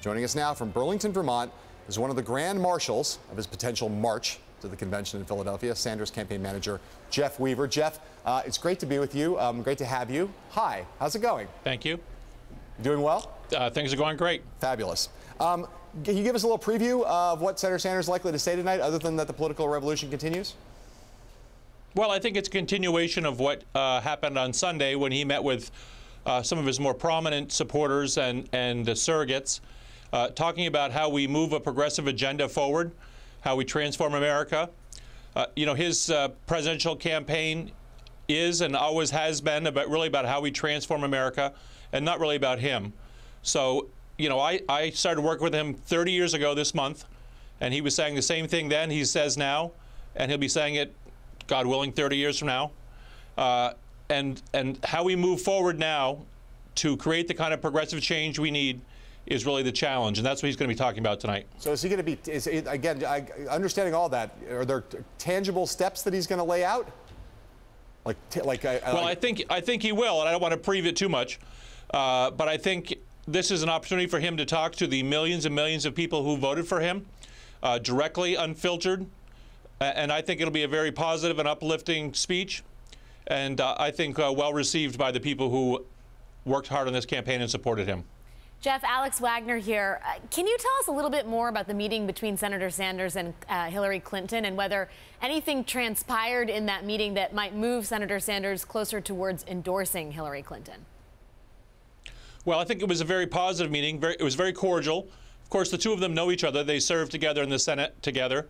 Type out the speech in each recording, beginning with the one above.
Joining us now from Burlington, Vermont, is one of the grand marshals of his potential march to the convention in Philadelphia, Sanders campaign manager Jeff Weaver. Jeff, it's great to be with you. Great to have you. Hi, how's it going? Thank you. Doing well? Things are going great. Fabulous. Can you give us a little preview of what Senator Sanders is likely to say tonight, other than that the political revolution continues? Well, I think it's a continuation of what happened on Sunday when he met with some of his more prominent supporters and surrogates, talking about how we move a progressive agenda forward, how we transform America. His presidential campaign is and always has been really about how we transform America and not really about him. So, I started working with him 30 years ago this month, and he was saying the same thing then he says now, and he'll be saying it, God willing, 30 years from now. And how we move forward now to create the kind of progressive change we need is really the challenge, and that's what he's going to be talking about tonight. So is he going to be, again, understanding all that, are there tangible steps that he's going to lay out? Well, I think he will, and I don't want to preview it too much, but I think this is an opportunity for him to talk to the millions and millions of people who voted for him, directly, unfiltered, and I think it'll be a very positive and uplifting speech, and I think well received by the people who worked hard on this campaign and supported him. Jeff, Alex Wagner here. Can you tell us a little bit more about the meeting between Senator Sanders and Hillary Clinton, and whether anything transpired in that meeting that might move Senator Sanders closer towards endorsing Hillary Clinton? Well, I think it was a very positive meeting. It was very cordial. Of course, the two of them know each other. They served together in the Senate together.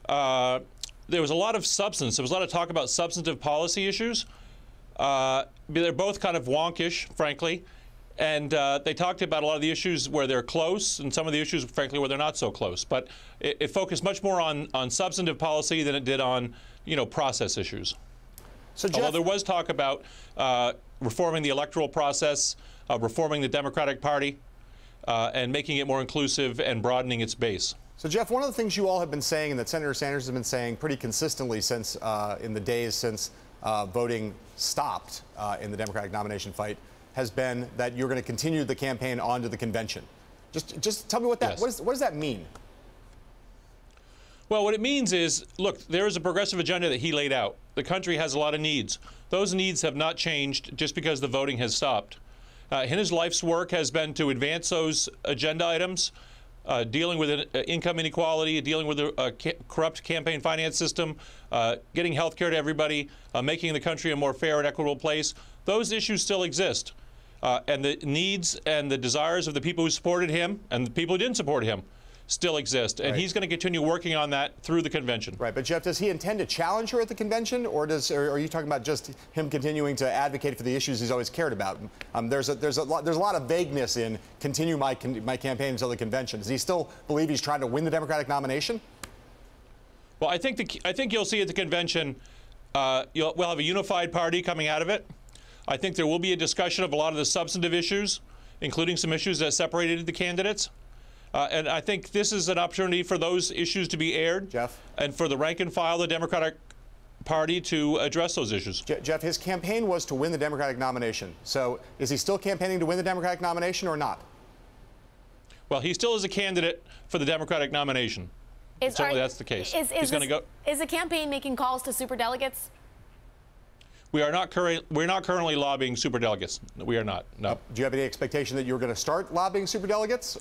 There was a lot of substance. There was a lot of talk about substantive policy issues. They're both kind of wonkish, frankly. And they talked about a lot of the issues where they're close and some of the issues, frankly, where they're not so close. But it focused much more on substantive policy than it did on, process issues. So, Jeff, although there was talk about reforming the electoral process, reforming the Democratic Party, and making it more inclusive and broadening its base. So, Jeff, one of the things you all have been saying and that Senator Sanders has been saying pretty consistently since in the days since voting stopped in the Democratic nomination fight has been that you're going to continue the campaign on to the convention. Just tell me what that, yes. What does that mean? Well, what it means is, look, there is a progressive agenda that he laid out. The country has a lot of needs. Those needs have not changed just because the voting has stopped. His life's work has been to advance those agenda items, dealing with income inequality, dealing with a corrupt campaign finance system, getting health care to everybody, making the country a more fair and equitable place. Those issues still exist. And the needs and the desires of the people who supported him and the people who didn't support him still exist. And he's going to continue working on that through the convention. Right. But, Jeff, does he intend to challenge her at the convention, or are you talking about just him continuing to advocate for the issues he's always cared about? There's a lot of vagueness in continue my campaign until the convention. Does he still believe he's trying to win the Democratic nomination? Well, I think you'll see at the convention we'll have a unified party coming out of it. I think there will be a discussion of a lot of the substantive issues, including some issues that separated the candidates. And I think this is an opportunity for those issues to be aired, Jeff, and for the rank and file of the Democratic Party to address those issues. Jeff, his campaign was to win the Democratic nomination. So is he still campaigning to win the Democratic nomination or not? Well, he still is a candidate for the Democratic nomination. Certainly that's the case. He's going to go. Is the campaign making calls to superdelegates? We're not currently lobbying superdelegates. We are not. No. Do you have any expectation that you're going to start lobbying superdelegates,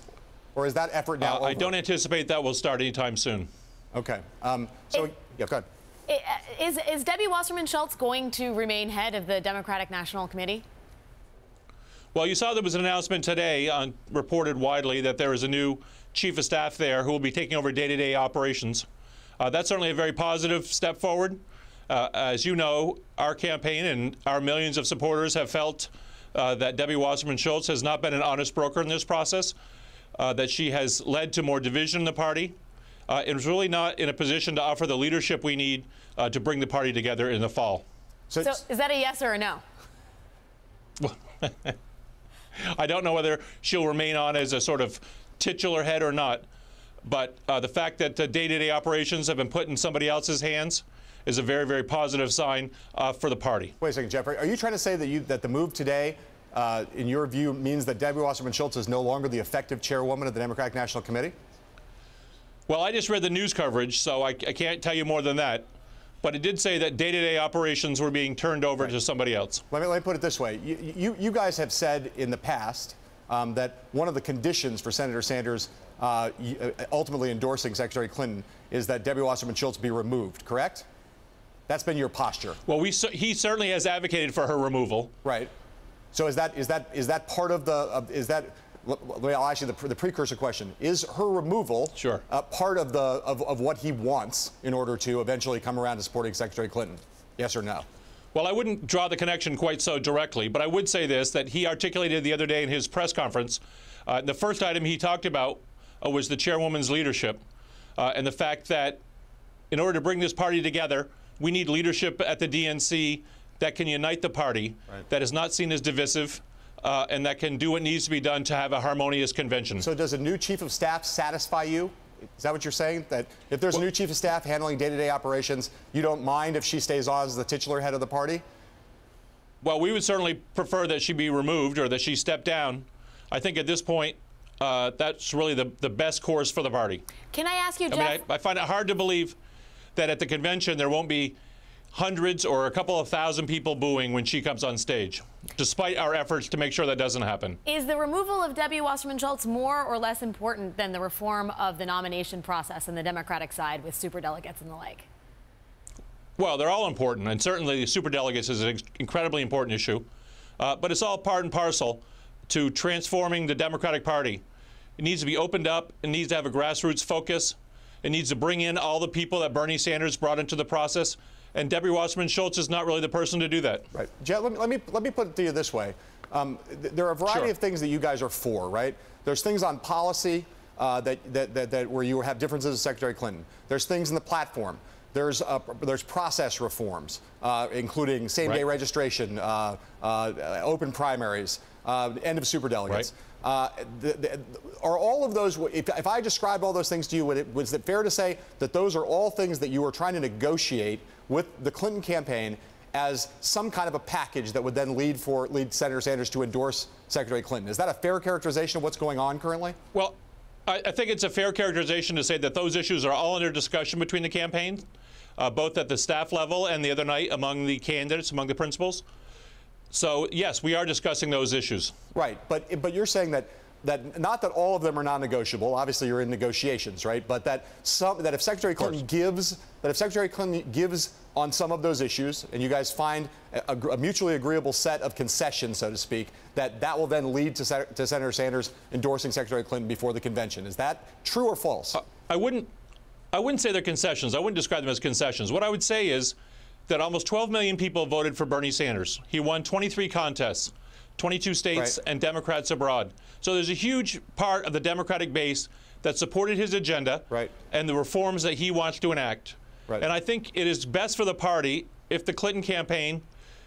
or is that effort now over? I don't anticipate that will start anytime soon. Okay. Yeah, go ahead. Is Debbie Wasserman Schultz going to remain head of the Democratic National Committee? Well, you saw there was an announcement today, reported widely, that there is a new chief of staff there who will be taking over day-to-day operations. That's certainly a very positive step forward. As you know, our campaign and our millions of supporters have felt that Debbie Wasserman Schultz has not been an honest broker in this process, that she has led to more division in the party, and is really not in a position to offer the leadership we need to bring the party together in the fall. So is that a yes or a no? I don't know whether she'll remain on as a sort of titular head or not, but the fact that day-to-day operations have been put in somebody else's hands is a very, very positive sign for the party. Wait a second, Jeff. Are you trying to say that the move today in your view, means that Debbie Wasserman Schultz is no longer the effective chairwoman of the Democratic National Committee? Well, I just read the news coverage, so I can't tell you more than that. But it did say that day-to-day operations were being turned over to somebody else. Let me put it this way. You guys have said in the past that one of the conditions for Senator Sanders ultimately endorsing Secretary Clinton is that Debbie Wasserman Schultz be removed, correct? That's been your posture. Well, he certainly has advocated for her removal. Right. So is that part of the I'll ask you the precursor question. Is her removal part of what he wants in order to eventually come around to supporting Secretary Clinton? Yes or no? Well, I wouldn't draw the connection quite so directly, but I would say this, that he articulated the other day in his press conference. The first item he talked about was the chairwoman's leadership and the fact that in order to bring this party together, we need leadership at the DNC that can unite the party, that is not seen as divisive, and that can do what needs to be done to have a harmonious convention. So does a new chief of staff satisfy you? Is that what you're saying? That if there's a new chief of staff handling day-to-day operations, you don't mind if she stays on as the titular head of the party? Well, we would certainly prefer that she be removed or that she step down. I think at this point, that's really the best course for the party. Can I ask you, Jeff? I find it hard to believe that at the convention there won't be hundreds or a couple of thousand people booing when she comes on stage, despite our efforts to make sure that doesn't happen. Is the removal of Debbie Wasserman Schultz more or less important than the reform of the nomination process on the Democratic side with superdelegates and the like? Well, they're all important, and certainly superdelegates is an incredibly important issue. But it's all part and parcel to transforming the Democratic Party. It needs to be opened up. It needs to have a grassroots focus. It needs to bring in all the people that Bernie Sanders brought into the process. And Debbie Wasserman Schultz is not really the person to do that. Right. Jet, let me put it to you this way. There are a variety of things that you guys are for, right? There's things on policy where you have differences with Secretary Clinton. There's things in the platform. There's process reforms, including same-day registration, open primaries, end of superdelegates. Are all of those, if I describe all those things to you, was it fair to say that those are all things that you were trying to negotiate with the Clinton campaign as some kind of a package that would then lead Senator Sanders to endorse Secretary Clinton? Is that a fair characterization of what's going on currently? Well, I think it's a fair characterization to say that those issues are all under discussion between the campaigns, both at the staff level and the other night among the candidates, among the principals. So, yes, we are discussing those issues. Right. But you're saying that not that all of them are non-negotiable. Obviously, you're in negotiations, right? But that if Secretary Clinton gives on some of those issues, and you guys find a mutually agreeable set of concessions, so to speak, that will then lead to Senator Sanders endorsing Secretary Clinton before the convention. Is that true or false? I wouldn't say they're concessions. I wouldn't describe them as concessions. What I would say is that almost 12 million people voted for Bernie Sanders. He won 23 contests, 22 states, and Democrats abroad. So there's a huge part of the Democratic base that supported his agenda and the reforms that he wants to enact. And I think it is best for the party if the Clinton campaign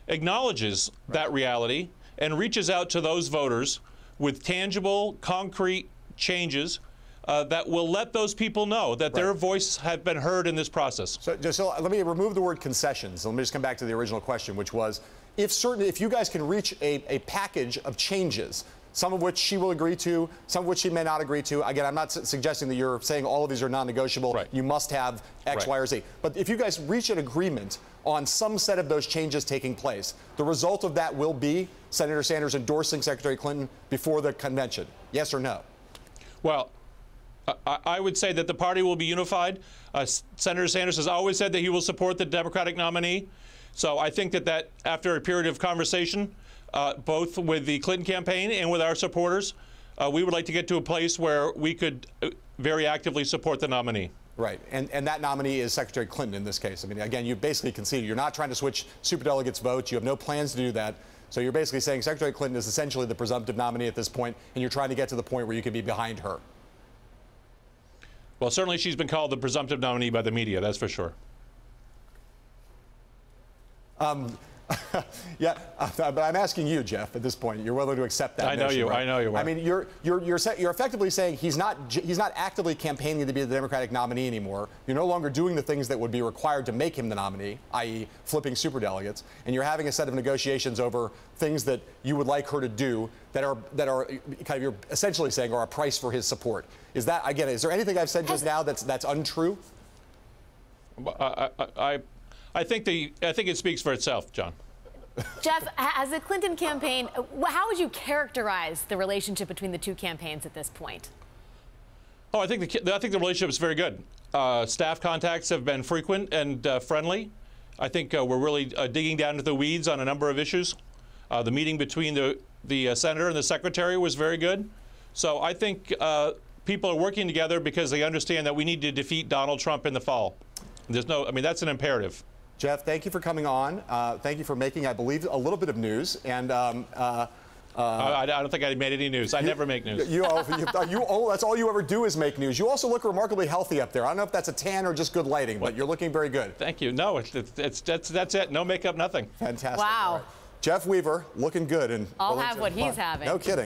acknowledges that reality and reaches out to those voters with tangible, concrete changes that will let those people know that their voice have been heard in this process. So let me remove the word concessions. Let me just come back to the original question, which was, if you guys can reach a package of changes, some of which she will agree to, some of which she may not agree to. Again, I'm not suggesting that you're saying all of these are non-negotiable. You must have X, Y, or Z. But if you guys reach an agreement on some set of those changes taking place, the result of that will be Senator Sanders endorsing Secretary Clinton before the convention. Yes or no? Well, I would say that the party will be unified. Senator Sanders has always said that he will support the Democratic nominee. So I think that after a period of conversation, both with the Clinton campaign and with our supporters, we would like to get to a place where we could very actively support the nominee. Right, and that nominee is Secretary Clinton in this case. I mean, again, you basically conceded you're not trying to switch superdelegates' votes. You have no plans to do that. So you're basically saying Secretary Clinton is essentially the presumptive nominee at this point, and you're trying to get to the point where you can be behind her. Well, certainly she's been called the presumptive nominee by the media, that's for sure. Yeah, but I'm asking you, Jeff. At this point, you're willing to accept that? I know you. Right? I know you. I mean, you're effectively saying he's not actively campaigning to be the Democratic nominee anymore. You're no longer doing the things that would be required to make him the nominee, i.e., flipping superdelegates, and you're having a set of negotiations over things that you would like her to do that are kind of, you're essentially saying are a price for his support. Is that, again, is there anything I've said just now that's untrue? I think it speaks for itself, John. Jeff, as a Clinton campaign, how would you characterize the relationship between the two campaigns at this point? Oh, I think the relationship is very good. Staff contacts have been frequent and friendly. I think we're really digging down into the weeds on a number of issues. The meeting between the senator and the secretary was very good. So I think people are working together because they understand that we need to defeat Donald Trump in the fall. I mean, that's an imperative. Jeff, thank you for coming on. Thank you for making, I believe, a little bit of news. And I don't think I made any news. I never make news. That's all you ever do is make news. You also look remarkably healthy up there. I don't know if that's a tan or just good lighting, but you're looking very good. Thank you. No, that's it. No makeup, nothing. Fantastic. Wow. Right. Jeff Weaver, looking good. And I'll have what he's having. No kidding.